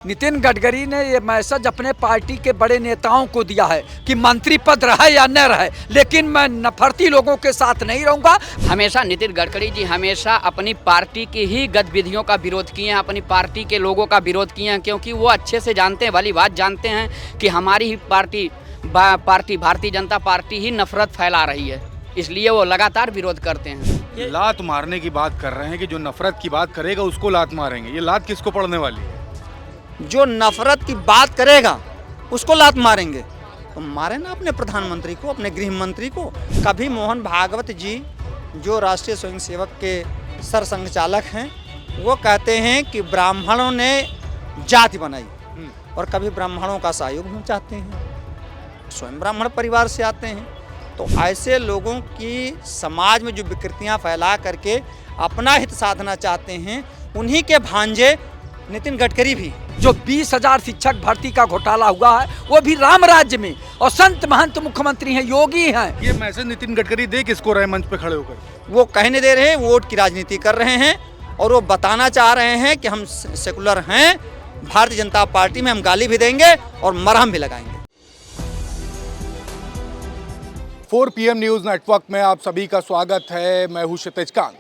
नितिन गडकरी ने ये मैसेज अपने पार्टी के बड़े नेताओं को दिया है कि मंत्री पद रहे या न रहे, लेकिन मैं नफरती लोगों के साथ नहीं रहूंगा। हमेशा नितिन गडकरी जी हमेशा अपनी पार्टी की ही गतिविधियों का विरोध किए हैं, अपनी पार्टी के लोगों का विरोध किए हैं, क्योंकि वो अच्छे से जानते हैं, भली बात जानते हैं कि हमारी ही पार्टी भारतीय जनता पार्टी ही नफरत फैला रही है, इसलिए वो लगातार विरोध करते हैं। लात मारने की बात कर रहे हैं कि जो नफरत की बात करेगा उसको लात मारेंगे। ये लात किसको पड़ने वाली है? जो नफरत की बात करेगा उसको लात मारेंगे। तो मारे ना अपने प्रधानमंत्री को, अपने गृह मंत्री को। कभी मोहन भागवत जी जो राष्ट्रीय स्वयंसेवक के सरसंघचालक हैं, वो कहते हैं कि ब्राह्मणों ने जाति बनाई, और कभी ब्राह्मणों का सहयोग नहीं चाहते हैं, स्वयं ब्राह्मण परिवार से आते हैं। तो ऐसे लोगों की समाज में जो विकृतियां फैला करके अपना हित साधना चाहते हैं, उन्हीं के भांजे नितिन गडकरी भी। जो 20,000 शिक्षक भर्ती का घोटाला हुआ है वो भी राम राज्य में, और संत महंत मुख्यमंत्री हैं, योगी हैं। ये मैसेज नितिन गडकरी दे किसको रहे मंच पे खड़े होकर? वो कहने दे रहे हैं वोट की राजनीति कर रहे हैं, और वो बताना चाह रहे हैं कि हम सेकुलर हैं, भारतीय जनता पार्टी में हम गाली भी देंगे और मरहम भी लगाएंगे। 4 PM न्यूज़ नेटवर्क में आप सभी का स्वागत है। मैं हूं क्षितिज कांत।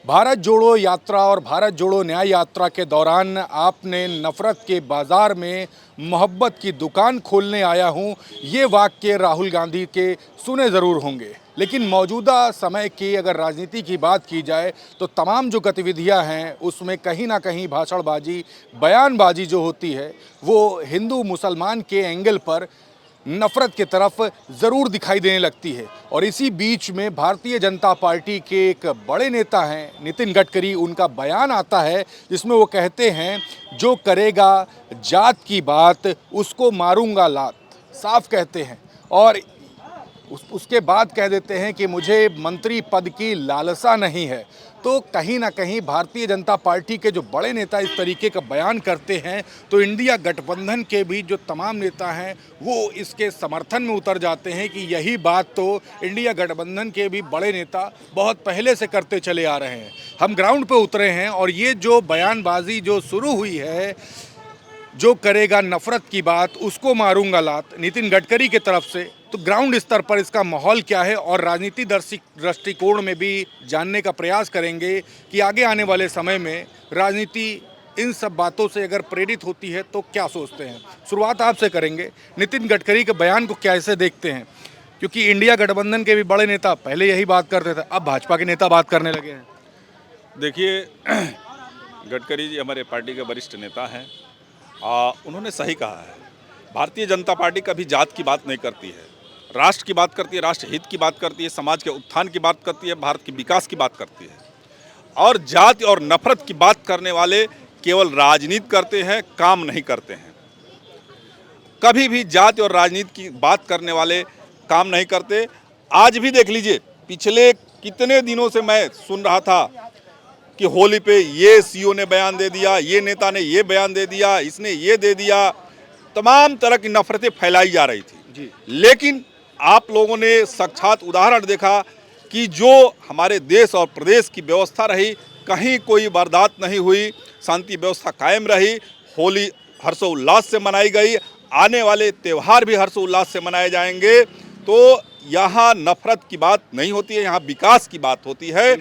भारत जोड़ो यात्रा और भारत जोड़ो न्याय यात्रा के दौरान आपने नफरत के बाजार में मोहब्बत की दुकान खोलने आया हूं, ये वाक्य राहुल गांधी के सुने ज़रूर होंगे। लेकिन मौजूदा समय की अगर राजनीति की बात की जाए तो तमाम जो गतिविधियां हैं उसमें कहीं ना कहीं भाषणबाजी, बयानबाजी जो होती है वो हिंदू मुसलमान के एंगल पर नफरत की तरफ ज़रूर दिखाई देने लगती है। और इसी बीच में भारतीय जनता पार्टी के एक बड़े नेता हैं नितिन गडकरी, उनका बयान आता है जिसमें वो कहते हैं जो करेगा जात की बात उसको मारूंगा लात, साफ कहते हैं। और उसके बाद कह देते हैं कि मुझे मंत्री पद की लालसा नहीं है। तो कहीं ना कहीं भारतीय जनता पार्टी के जो बड़े नेता इस तरीके का बयान करते हैं तो इंडिया गठबंधन के भी जो तमाम नेता हैं वो इसके समर्थन में उतर जाते हैं कि यही बात तो इंडिया गठबंधन के भी बड़े नेता बहुत पहले से करते चले आ रहे हैं। हम ग्राउंड पे उतरे हैं और ये जो बयानबाजी जो शुरू हुई है, जो करेगा नफरत की बात उसको मारूंगा लात, नितिन गडकरी की तरफ से, तो ग्राउंड स्तर पर इसका माहौल क्या है और राजनीति दृष्टिकोण में भी जानने का प्रयास करेंगे कि आगे आने वाले समय में राजनीति इन सब बातों से अगर प्रेरित होती है तो क्या सोचते हैं। शुरुआत आपसे करेंगे, नितिन गडकरी के बयान को कैसे देखते हैं? क्योंकि इंडिया गठबंधन के भी बड़े नेता पहले यही बात करते थे, अब भाजपा के नेता बात करने लगे हैं। देखिए, गडकरी जी हमारे पार्टी के वरिष्ठ नेता हैं। उन्होंने सही कहा है, भारतीय जनता पार्टी कभी जात की बात नहीं करती है, राष्ट्र की बात करती है, राष्ट्र हित की बात करती है, समाज के उत्थान की बात करती है, भारत के विकास की बात करती है। और जाति और नफरत की बात करने वाले केवल राजनीति करते हैं, काम नहीं करते हैं। कभी भी जाति और राजनीति की बात करने वाले काम नहीं करते। आज भी देख लीजिए, पिछले कितने दिनों से मैं सुन रहा था कि होली पे ये सीओ ने बयान दे दिया, ये नेता ने ये बयान दे दिया, इसने ये दे दिया, तमाम तरह की नफरतें फैलाई जा रही थी जी। लेकिन आप लोगों ने साक्षात उदाहरण देखा कि जो हमारे देश और प्रदेश की व्यवस्था रही, कहीं कोई वारदात नहीं हुई, शांति व्यवस्था कायम रही, होली हर्षोल्लास से मनाई गई, आने वाले त्यौहार भी हर्षोल्लास से मनाए जाएंगे। तो यहाँ नफरत की बात नहीं होती है, यहाँ विकास की बात होती है।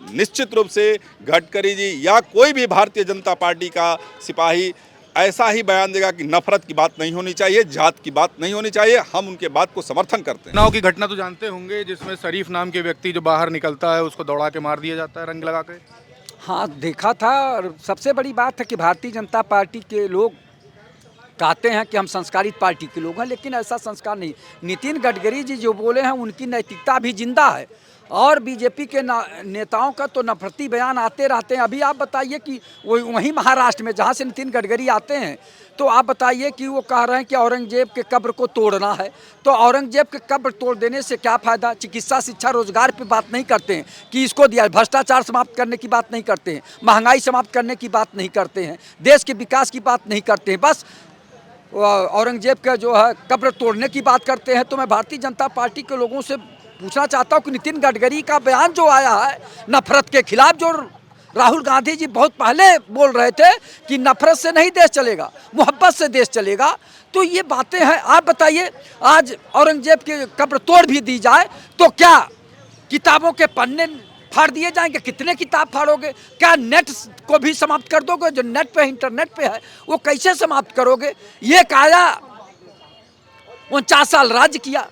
निश्चित रूप से गडकरी जी या कोई भी भारतीय जनता पार्टी का सिपाही ऐसा ही बयान देगा कि नफरत की बात नहीं होनी चाहिए, जात की बात नहीं होनी चाहिए। हम उनके बात को समर्थन करते हैं। चुनाव की घटना तो जानते होंगे जिसमें शरीफ नाम के व्यक्ति जो बाहर निकलता है उसको दौड़ा के मार दिया जाता है रंग लगा के। हाँ, देखा था। और सबसे बड़ी बात है कि भारतीय जनता पार्टी के लोग कहते हैं कि हम संस्कारित पार्टी के लोग हैं, लेकिन ऐसा संस्कार नहीं। नितिन गडकरी जी जो बोले हैं उनकी नैतिकता भी जिंदा है, और बीजेपी के नेताओं का तो नफरती बयान आते रहते हैं। अभी आप बताइए कि वहीं महाराष्ट्र में जहाँ से नितिन गडकरी आते हैं, तो आप बताइए कि वो कह रहे हैं कि औरंगजेब के कब्र को तोड़ना है। तो औरंगजेब के कब्र तोड़ देने से क्या फ़ायदा? चिकित्सा, शिक्षा, रोजगार पे बात नहीं करते हैं कि इसको दिया। भ्रष्टाचार समाप्त करने की बात नहीं करते हैं, महंगाई समाप्त करने की बात नहीं करते हैं, देश के विकास की बात नहीं करते हैं, बस औरंगजेब का जो है कब्र तोड़ने की बात करते हैं। तो मैं भारतीय जनता पार्टी के लोगों से पूछना चाहता हूं कि नितिन गडकरी का बयान जो आया है नफरत के खिलाफ, जो राहुल गांधी जी बहुत पहले बोल रहे थे कि नफरत से नहीं देश चलेगा, मोहब्बत से देश चलेगा। तो ये बातें हैं। आप बताइए, आज औरंगजेब की कब्र तोड़ भी दी जाए तो क्या किताबों के पन्ने फाड़ दिए जाएंगे? कितने किताब फाड़ोगे? क्या नेट को भी समाप्त कर दोगे? जो नेट पे इंटरनेट पे है वो कैसे समाप्त करोगे? ये काया 49 साल राज्य किया,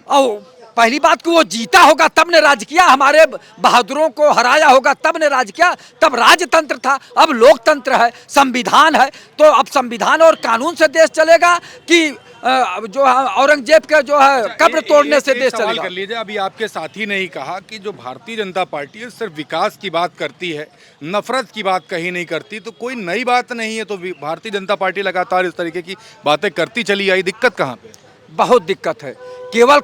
और पहली बात कि वो जीता होगा तब ने राज किया, हमारे बहादुरों को हराया होगा तब ने राज किया, तब राजतंत्र था। अब लोकतंत्र है, संविधान है। तो अब संविधान और कानून से देश चलेगा कि जो औरंगजेब के जो है कब्र तोड़ने से देश सवाल चलेगा? कर लीजिए, अभी आपके साथी ने ही कहा कि जो भारतीय जनता पार्टी है सिर्फ विकास की बात करती है, नफरत की बात कहीं नहीं करती। तो कोई नई बात नहीं है, तो भारतीय जनता पार्टी लगातार इस तरीके की बातें करती चली आई, दिक्कत कहाँ पे? बहुत दिक्कत है। केवल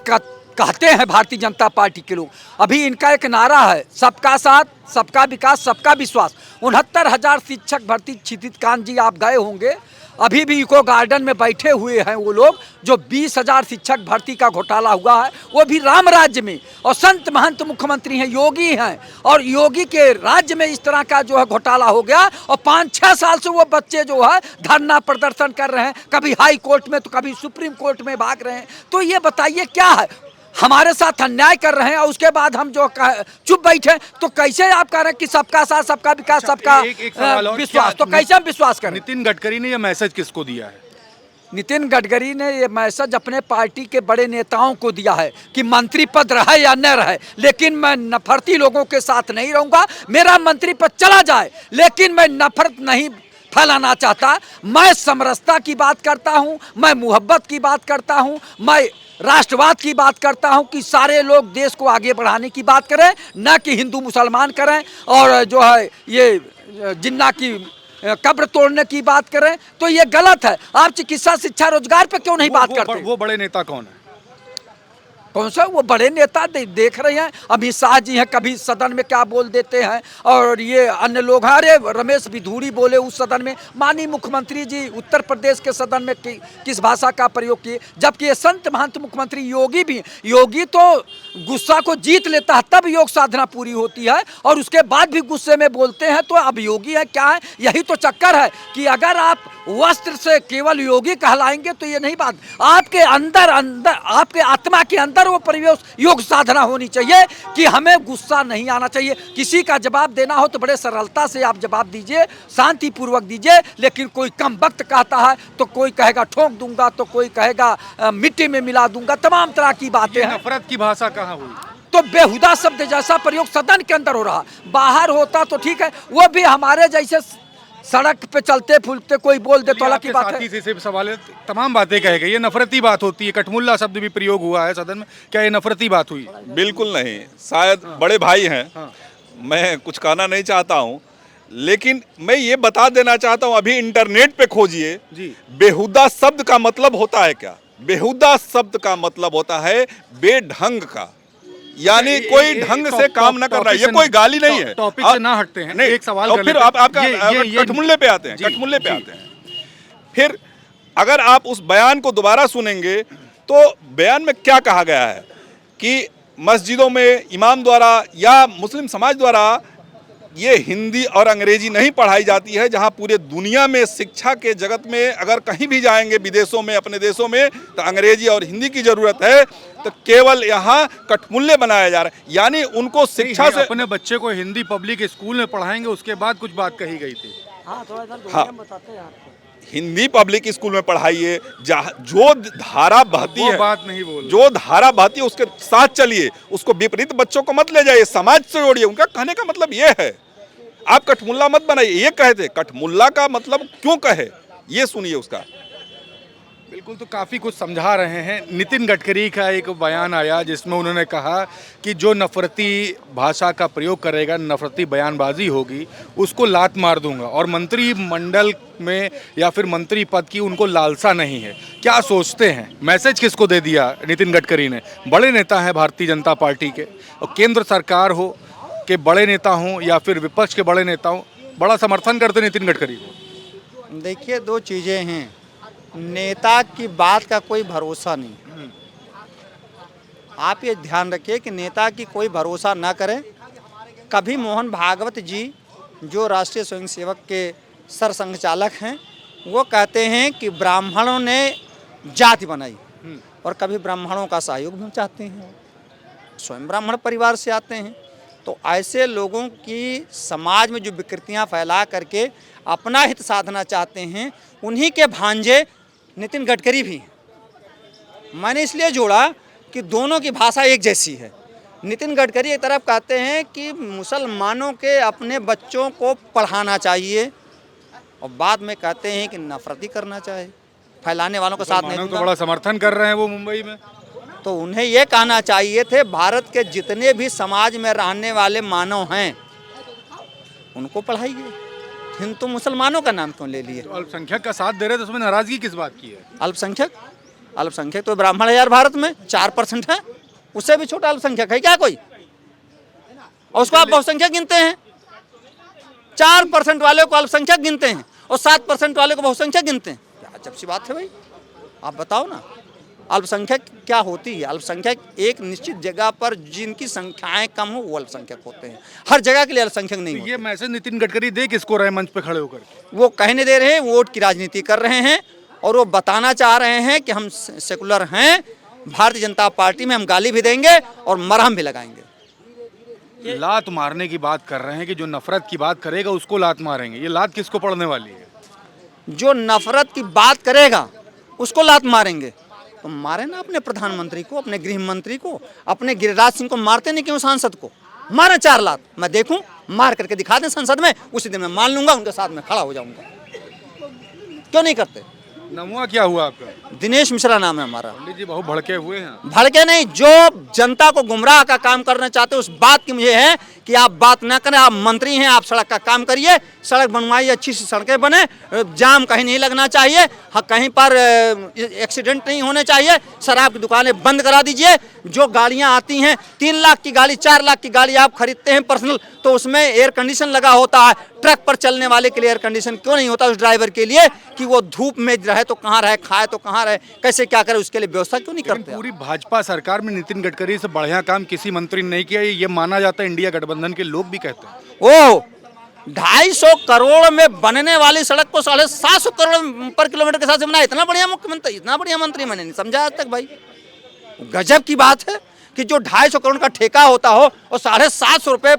कहते हैं भारतीय जनता पार्टी के लोग, अभी इनका एक नारा है, सबका साथ, सबका विकास, सबका विश्वास। 69,000 शिक्षक भर्ती, क्षितिज कांत जी आप गए होंगे, अभी भी इको गार्डन में बैठे हुए हैं वो लोग। जो 20,000 शिक्षक भर्ती का घोटाला हुआ है वो भी राम राज्य में, और संत महंत मुख्यमंत्री हैं, योगी हैं, और योगी के राज्य में इस तरह का जो है घोटाला हो गया। और 5-6 साल से वो बच्चे जो है धरना प्रदर्शन कर रहे हैं, कभी हाई कोर्ट में तो कभी सुप्रीम कोर्ट में भाग रहे हैं। तो ये बताइए क्या है? हमारे साथ अन्याय कर रहे हैं और उसके बाद हम जो चुप बैठे, तो कैसे आप कह रहे हैं कि सबका साथ, सबका विकास, सबका विश्वास? तो कैसे हम विश्वास करें? नितिन गडकरी ने यह मैसेज किसको दिया है? नितिन गडकरी ने ये मैसेज अपने पार्टी के बड़े नेताओं को दिया है कि मंत्री पद रहे या न रहे, लेकिन मैं नफरती लोगों के साथ नहीं रहूंगा। मेरा मंत्री पद चला जाए लेकिन मैं नफरत नहीं फैलाना चाहता। मैं समरसता की बात करता हूं, मैं मोहब्बत की बात करता हूं, मैं राष्ट्रवाद की बात करता हूं कि सारे लोग देश को आगे बढ़ाने की बात करें, न कि हिंदू मुसलमान करें और जो है ये जिन्ना की कब्र तोड़ने की बात करें। तो ये गलत है। आप चिकित्सा, शिक्षा, रोजगार पे क्यों नहीं बात करते? वो बड़े नेता कौन है? कौन सा वो बड़े नेता? देख रहे हैं अमित शाह जी हैं, कभी सदन में क्या बोल देते हैं, और ये अन्य लोग हैं। अरे रमेश बिधूरी बोले उस सदन में, माननीय मुख्यमंत्री जी उत्तर प्रदेश के सदन में किस भाषा का प्रयोग किए? जबकि ये संत महंत मुख्यमंत्री योगी भी, योगी तो गुस्सा को जीत लेता है तब योग साधना पूरी होती है, और उसके बाद भी गुस्से में बोलते हैं। तो अब योगी है क्या है? यही तो चक्कर है कि अगर आप वस्त्र से केवल योगी कहलाएंगे तो ये नहीं बात। आपके अंदर आपके आत्मा के अंदर वो परिवेश योग साधना होनी चाहिए कि हमें गुस्सा नहीं आना चाहिए। किसी का जवाब देना हो तो बड़े सरलता से आप जवाब दीजिए, शांति पूर्वक दीजिए। लेकिन कोई कम वक्त कहता है तो कोई कहेगा ठोक दूंगा, तो कोई कहेगा मिट्टी में मिला दूंगा, तमाम तरह की बातें हैं। नफरत की भाषा कहाँ हुई? तो बेहुदा शब्द जैसा प्रयोग सदन के अंदर हो रहा, बाहर होता तो ठीक है। वो भी हमारे जैसे सड़क पे चलते फूलते कोई बोल दे तो अलग की बात है। से सवाल है, तमाम बातें कहे गई, ये नफरती बात होती है। कठमुल्ला शब्द भी प्रयोग हुआ है सदन में, क्या ये नफरती बात हुई? बिल्कुल नहीं, शायद बड़े भाई हैं, मैं कुछ कहना नहीं चाहता हूं, लेकिन मैं ये बता देना चाहता हूं, अभी इंटरनेट पे खोजिए जी, बेहुदा शब्द का मतलब होता है क्या? बेहुदा शब्द का मतलब होता है बेढंग का, यानी कोई ढंग से काम न करना। ये कोई गाली नहीं है। टॉपिक से ना हटते हैं, एक सवाल और फिर आपका कठमुल्ले पे आते हैं, कठमुल्ले पे आते हैं। फिर अगर आप उस बयान को दोबारा सुनेंगे तो बयान में क्या कहा गया है कि मस्जिदों में इमाम द्वारा या मुस्लिम समाज द्वारा ये हिंदी और अंग्रेजी नहीं पढ़ाई जाती है, जहां पूरे दुनिया में शिक्षा के जगत में अगर कहीं भी जाएंगे, विदेशों में, अपने देशों में, तो अंग्रेजी और हिंदी की जरूरत है। तो केवल यहाँ कठमुल्ले बनाया जा रहा है, यानी उनको शिक्षा से अपने बच्चे को हिंदी पब्लिक स्कूल में पढ़ाएंगे, उसके बाद कुछ बात कही गई थी। हाँ, हिंदी पब्लिक स्कूल में पढ़ाइए, जो धारा बहती है, बात नहीं बोल, जो धारा बहती है उसके साथ चलिए, उसको विपरीत बच्चों को मत ले जाइए, समाज से जोड़िए। उनका कहने का मतलब ये है, आप कठमुल्ला मत बनाइए। ये कहते कठमुल्ला का मतलब क्यों कहे, ये सुनिए उसका। बिल्कुल, तो काफ़ी कुछ समझा रहे हैं। नितिन गडकरी का एक बयान आया जिसमें उन्होंने कहा कि जो नफरती भाषा का प्रयोग करेगा, नफरती बयानबाजी होगी, उसको लात मार दूंगा, और मंत्रिमंडल में या फिर मंत्री पद की उनको लालसा नहीं है। क्या सोचते हैं, मैसेज किसको दे दिया नितिन गडकरी ने? बड़े नेता हैं भारतीय जनता पार्टी के, और केंद्र सरकार हो के बड़े नेता हों या फिर विपक्ष के बड़े नेता हों, बड़ा समर्थन करते नितिन गडकरी को। देखिए, दो चीज़ें हैं, नेता की बात का कोई भरोसा नहीं। आप ये ध्यान रखिए कि नेता की कोई भरोसा ना करें। कभी मोहन भागवत जी जो राष्ट्रीय स्वयंसेवक के सरसंघ चालक हैं, वो कहते हैं कि ब्राह्मणों ने जाति बनाई और कभी ब्राह्मणों का सहयोग भी चाहते हैं, स्वयं ब्राह्मण परिवार से आते हैं। तो ऐसे लोगों की समाज में जो विकृतियां फैला करके अपना हित साधना चाहते हैं, उन्हीं के भांजे नितिन गडकरी भी हैं। मैंने इसलिए जोड़ा कि दोनों की भाषा एक जैसी है। नितिन गडकरी एक तरफ कहते हैं कि मुसलमानों के अपने बच्चों को पढ़ाना चाहिए और बाद में कहते हैं कि नफरती करना चाहिए, फैलाने वालों का साथ नहीं तो दूंगा। बड़ा समर्थन कर रहे हैं वो मुंबई में। तो उन्हें ये कहना चाहिए थे, भारत के जितने भी समाज में रहने वाले मानव हैं उनको पढ़ाइए, हिंदू मुसलमानों का नाम क्यों ले लिए? तो अल्पसंख्यक का साथ दे रहे तो उसमें नाराजगी किस बात की है? अल्पसंख्यक तो ब्राह्मण है यार, भारत में 4% है, उससे भी छोटा अल्पसंख्यक है क्या कोई? और उसको आप बहुसंख्यक गिनते हैं। 4% वाले को अल्पसंख्यक गिनते हैं और 7% वाले को बहुसंख्यक गिनते हैं। क्या अजब सी बात है भाई, आप बताओ ना। अल्पसंख्यक क्या होती है? अल्पसंख्यक एक निश्चित जगह पर जिनकी संख्याएं कम हो वो अल्पसंख्यक होते हैं, हर जगह के लिए अल्पसंख्यक नहीं होते। ये मैसेज नितिन गडकरी दे किसको रहे मंच पे खड़े होकर? वो कहने दे रहे हैं वोट की राजनीति कर रहे हैं और वो बताना चाह रहे हैं कि हम सेकुलर हैं, भारतीय जनता पार्टी में हम गाली भी देंगे और मरहम भी लगाएंगे। लात मारने की बात कर रहे हैं कि जो नफरत की बात करेगा उसको लात मारेंगे। ये लात किसको पड़ने वाली है? जो नफरत की बात करेगा उसको लात मारेंगे। तो मारे ना अपने प्रधानमंत्री को, अपने गृह मंत्री को, अपने गिरिराज सिंह को मारते नहीं क्यों? सांसद को मारे 4 लात, मैं देखूं, मार करके दिखा दें संसद में, उसी दिन मैं मान लूंगा, उनके साथ में खड़ा हो जाऊंगा। क्यों नहीं करते? नमुआ क्या हुआ आपका? दिनेश मिश्रा नाम है हमारा। पंडित जी बहुत भड़के हुए हैं। भड़के नहीं, जो जनता को गुमराह का काम करना चाहते हैं उस बात की मुझे है कि आप बात ना करें। आप मंत्री हैं, आप सड़क का काम करिए, सड़क बनवाइए, अच्छी सी सड़कें बने, जाम कहीं नहीं लगना चाहिए, हाँ कहीं पर एक्सीडेंट नहीं होने चाहिए, शराब की दुकानें बंद करा दीजिए। जो गाड़ियां आती हैं 3 लाख की गाड़ी, 4 लाख की गाड़ी आप खरीदते हैं पर्सनल, तो उसमें एयर कंडीशन लगा होता है। ट्रक पर चलने वाले के लिए एयर कंडीशन क्यों नहीं होता उस ड्राइवर के लिए कि वो धूप में रहे तो कहाँ रहे, खाए तो कहाँ रहे, कैसे क्या करे, उसके लिए व्यवस्था क्यों नहीं करते? पूरी भाजपा सरकार में नितिन गडकरी से बढ़िया काम किसी मंत्री ने नहीं किया, ये माना जाता है। इंडिया गठबंधन के लोग भी कहते हैं। ओ 250 करोड़ में बनने वाली सड़क को 750 करोड़ पर किलोमीटर के हिसाब से बना। इतना बढ़िया मुख्यमंत्री, इतना बढ़िया मंत्री मैंने नहीं समझा आज तक भाई। गजब की बात है कि जो 250 करोड़ का ठेका होता हो और 750 रुपये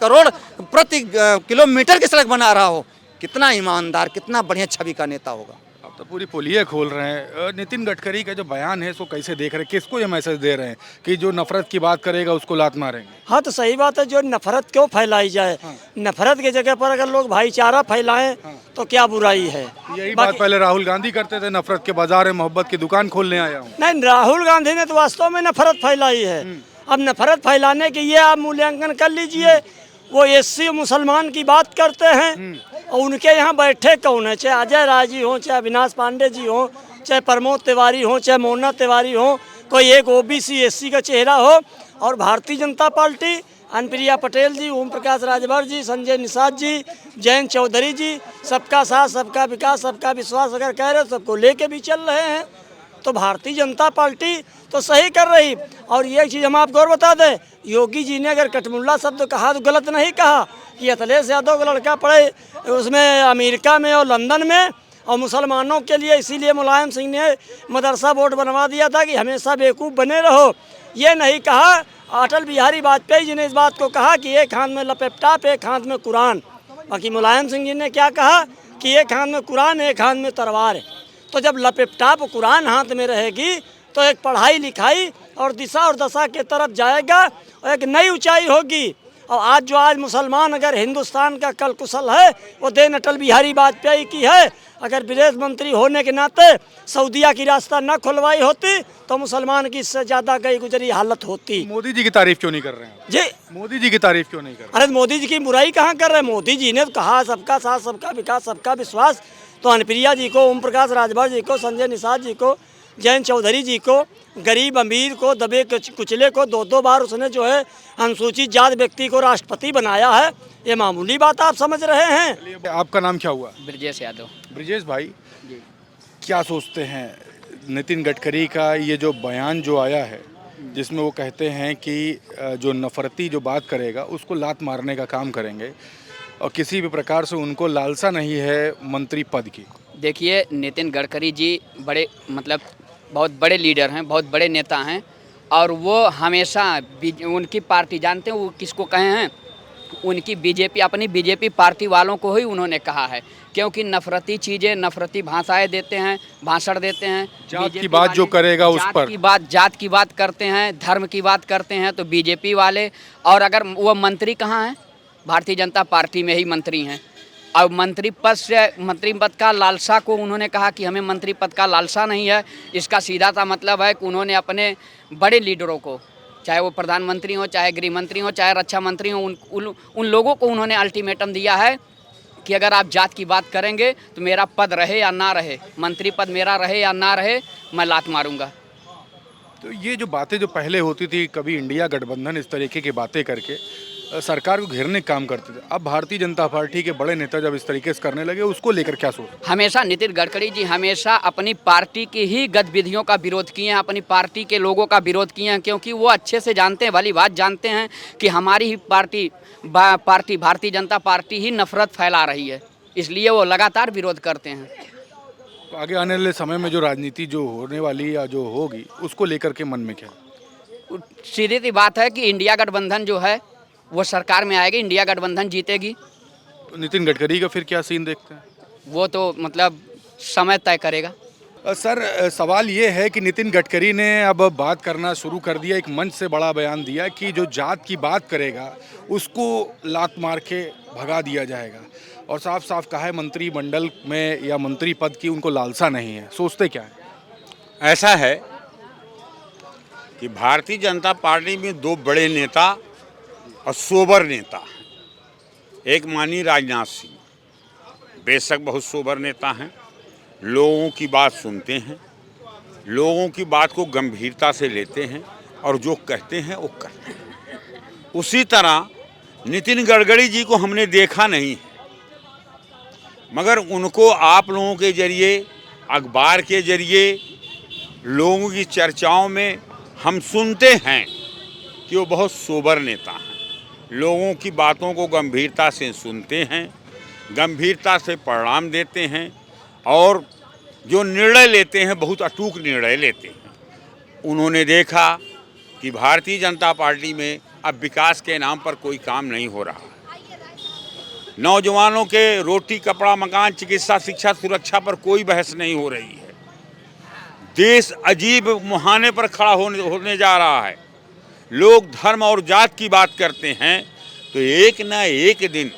करोड़ प्रति किलोमीटर की सड़क बना रहा हो। कितना ईमानदार, कितना बढ़िया छवि का नेता होगा। अब तो पूरी पुलिया खोल रहे हैं। नितिन गडकरी का जो बयान है इसको कैसे देख रहे हैं? किसको ये मैसेज दे रहे हैं कि जो नफरत की बात करेगा उसको लात मारेंगे? हाँ तो सही बात है, जो नफरत क्यों फैलाई जाए? नफरत की जगह पर अगर लोग भाईचारा फैलाएं तो क्या बुराई है? यही बात पहले राहुल गांधी करते थे, नफरत के बाजार में मोहब्बत की दुकान खोलने आया हूँ। नहीं, राहुल गांधी ने तो वास्तव में नफरत फैलाई है। अब नफरत फैलाने के ये आप मूल्यांकन कर लीजिए। वो एससी मुसलमान की बात करते हैं और उनके यहाँ बैठे कौन है? चाहे अजय राय जी हों, चाहे अविनाश पांडे जी हों, चाहे प्रमोद तिवारी हों, चाहे मोना तिवारी हों, कोई एक ओबीसी एससी का चेहरा हो। और भारतीय जनता पार्टी, अनुप्रिया पटेल जी, ओम प्रकाश राजभर जी, संजय निषाद जी, जयंत चौधरी जी, सबका साथ, सबका विकास, सबका विश्वास अगर कह रहे सबको लेके भी चल रहे हैं, तो भारतीय जनता पार्टी तो सही कर रही। और ये चीज़ हम आपको और बता दें, योगी जी ने अगर कटमुल्ला शब्द कहा तो गलत नहीं कहा कि अखिलेश यादव का लड़का पढ़े उसमें अमेरिका में और लंदन में और मुसलमानों के लिए, इसीलिए मुलायम सिंह ने मदरसा बोर्ड बनवा दिया था कि हमेशा बेवकूफ़ बने रहो। ये नहीं कहा। अटल बिहारी वाजपेयी जी ने इस बात को कहा कि एक हाथ में लैपटॉप, एक हाथ में कुरान। बाकी मुलायम सिंह जी ने क्या कहा कि एक हाथ में कुरान, एक हाथ में तलवार। तो जब लैपटॉप कुरान हाथ में रहेगी तो एक पढ़ाई लिखाई और दिशा और दशा के तरफ जाएगा और एक नई ऊंचाई होगी। और आज मुसलमान अगर हिंदुस्तान का कल कुशल है वो देन अटल बिहारी वाजपेयी की है। अगर विदेश मंत्री होने के नाते सऊदीया की रास्ता न खुलवाई होती तो मुसलमान की इससे ज़्यादा गई गुजरी हालत होती। मोदी जी की तारीफ क्यों नहीं कर रहे हैं जी, मोदी जी की तारीफ क्यों नहीं कर रहे? अरे मोदी जी की बुराई कहाँ कर रहे हैं? मोदी जी ने तो कहा सबका साथ, सबका विकास, सबका विश्वास। तो अनुप्रिया जी को, ओम प्रकाश राजभर जी को, संजय निषाद जी को, जयंत चौधरी जी को, गरीब अमीर को, दबे कुचले को 2-2 बार उसने जो है अनुसूचित जाति व्यक्ति को राष्ट्रपति बनाया है। ये मामूली बात आप समझ रहे हैं? आपका नाम क्या हुआ? ब्रजेश यादव। ब्रिजेश भाई, क्या सोचते हैं नितिन गडकरी का ये जो बयान जो आया है जिसमें वो कहते हैं कि जो नफरती जो बात करेगा उसको लात मारने का काम करेंगे, और किसी भी प्रकार से उनको लालसा नहीं है मंत्री पद की। देखिए, नितिन गडकरी जी बड़े मतलब बहुत बड़े लीडर हैं, बहुत बड़े नेता हैं, और वो हमेशा उनकी पार्टी, जानते हैं वो किसको कहे हैं? उनकी बीजेपी, अपनी बीजेपी पार्टी वालों को ही उन्होंने कहा है, क्योंकि नफरती चीज़ें, नफरती भाषाएं देते हैं, भाषण देते हैं। जात की BJP बात जो वाले करेगा उस पर जात की बात करते हैं, धर्म की बात करते हैं, तो बीजेपी वाले। और अगर वो मंत्री कहाँ हैं? भारतीय जनता पार्टी में ही मंत्री हैं। और मंत्री पद का लालसा को उन्होंने कहा कि हमें मंत्री पद का लालसा नहीं है। इसका सीधा सा मतलब है कि उन्होंने अपने बड़े लीडरों को, चाहे वो प्रधानमंत्री हो, चाहे गृह मंत्री हो, चाहे रक्षा मंत्री हो, उन लोगों को उन्होंने अल्टीमेटम दिया है कि अगर आप जात की बात करेंगे तो मेरा पद रहे या ना रहे, मंत्री पद मेरा रहे या ना रहे, मैं लात मारूंगा। तो ये जो बातें जो पहले होती थी, कभी इंडिया गठबंधन इस तरीके की बातें करके सरकार को घेरने का काम करते थे, अब भारतीय जनता पार्टी के बड़े नेता जब इस तरीके से करने लगे, उसको लेकर क्या सोच? हमेशा नितिन गडकरी जी हमेशा अपनी पार्टी की ही गतिविधियों का विरोध किए हैं, अपनी पार्टी के लोगों का विरोध किए हैं, क्योंकि वो अच्छे से जानते हैं, भली बात जानते हैं कि हमारी ही पार्टी भारतीय जनता पार्टी ही नफरत फैला रही है, इसलिए वो लगातार विरोध करते हैं। तो आगे आने वाले समय में जो राजनीति जो होने वाली या जो होगी, उसको लेकर के मन में क्या? सीधी सी बात है कि इंडिया गठबंधन जो है वो सरकार में आएगी, इंडिया गठबंधन जीतेगी। तो नितिन गडकरी का फिर क्या सीन देखते हैं? वो तो मतलब समय तय करेगा। सर, सवाल ये है कि नितिन गडकरी ने अब बात करना शुरू कर दिया, एक मंच से बड़ा बयान दिया कि जो जात की बात करेगा उसको लात मार के भगा दिया जाएगा, और साफ साफ कहा है मंत्रिमंडल में या मंत्री पद की उनको लालसा नहीं है। सोचते क्या है? ऐसा है कि भारतीय जनता पार्टी में दो बड़े नेता और सोबर नेता हैं। एक माननीय राजनाथ सिंह, बेशक बहुत सोबर नेता हैं, लोगों की बात सुनते हैं, लोगों की बात को गंभीरता से लेते हैं और जो कहते हैं वो करते हैं। उसी तरह नितिन गडकरी जी को हमने देखा नहीं है, मगर उनको आप लोगों के जरिए, अखबार के जरिए, लोगों की चर्चाओं में हम सुनते हैं कि वो बहुत सोबर नेता हैं, लोगों की बातों को गंभीरता से सुनते हैं, गंभीरता से परिणाम देते हैं, और जो निर्णय लेते हैं बहुत अटूट निर्णय लेते हैं। उन्होंने देखा कि भारतीय जनता पार्टी में अब विकास के नाम पर कोई काम नहीं हो रहा, नौजवानों के रोटी कपड़ा मकान चिकित्सा शिक्षा सुरक्षा पर कोई बहस नहीं हो रही है, देश अजीब मुहाने पर खड़ा होने जा रहा है, लोग धर्म और जात की बात करते हैं, तो एक न एक दिन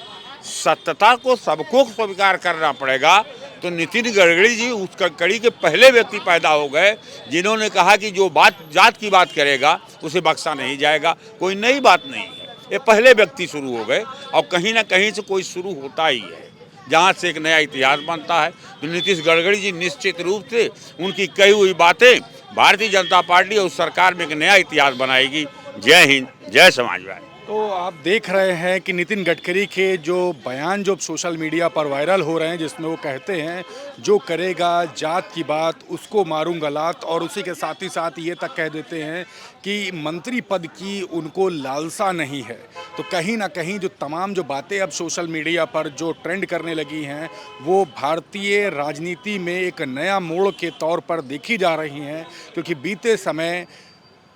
सत्यता को सबको स्वीकार करना पड़ेगा। तो नितिन गडकरी जी उस कड़ी के पहले व्यक्ति पैदा हो गए जिन्होंने कहा कि जो बात जात की बात करेगा उसे बख्शा नहीं जाएगा। कोई नई बात नहीं है, ये पहले व्यक्ति शुरू हो गए, और कहीं ना कहीं से कोई शुरू होता ही है, जहाँ से एक नया इतिहास बनता है। तो नितिन गडकरी जी निश्चित रूप से उनकी कही हुई बातें भारतीय जनता पार्टी और सरकार में एक नया इतिहास बनाएगी। जय हिंद, जय समाजवादी। तो आप देख रहे हैं कि नितिन गडकरी के जो बयान जो सोशल मीडिया पर वायरल हो रहे हैं, जिसमें वो कहते हैं जो करेगा जात की बात उसको मारूंगा लात, और उसी के साथ ही साथ ये तक कह देते हैं कि मंत्री पद की उनको लालसा नहीं है। तो कहीं ना कहीं जो तमाम जो बातें अब सोशल मीडिया पर जो ट्रेंड करने लगी हैं, वो भारतीय राजनीति में एक नया मोड़ के तौर पर देखी जा रही हैं, क्योंकि बीते समय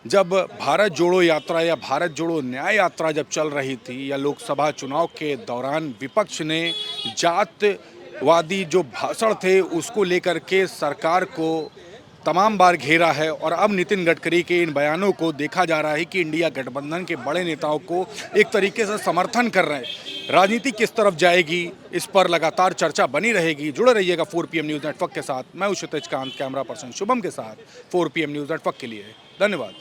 जब भारत जोड़ो यात्रा या भारत जोड़ो न्याय यात्रा जब चल रही थी, या लोकसभा चुनाव के दौरान विपक्ष ने जातवादी जो भाषण थे उसको लेकर के सरकार को तमाम बार घेरा है, और अब नितिन गडकरी के इन बयानों को देखा जा रहा है कि इंडिया गठबंधन के बड़े नेताओं को एक तरीके से समर्थन कर रहे हैं। राजनीति किस तरफ जाएगी, इस पर लगातार चर्चा बनी रहेगी। जुड़े रहिएगा 4 PM न्यूज़ नेटवर्क के साथ। मैं हूं क्षितिज कांत, कैमरा पर्सन शुभम के साथ 4 PM न्यूज़ नेटवर्क के लिए। धन्यवाद।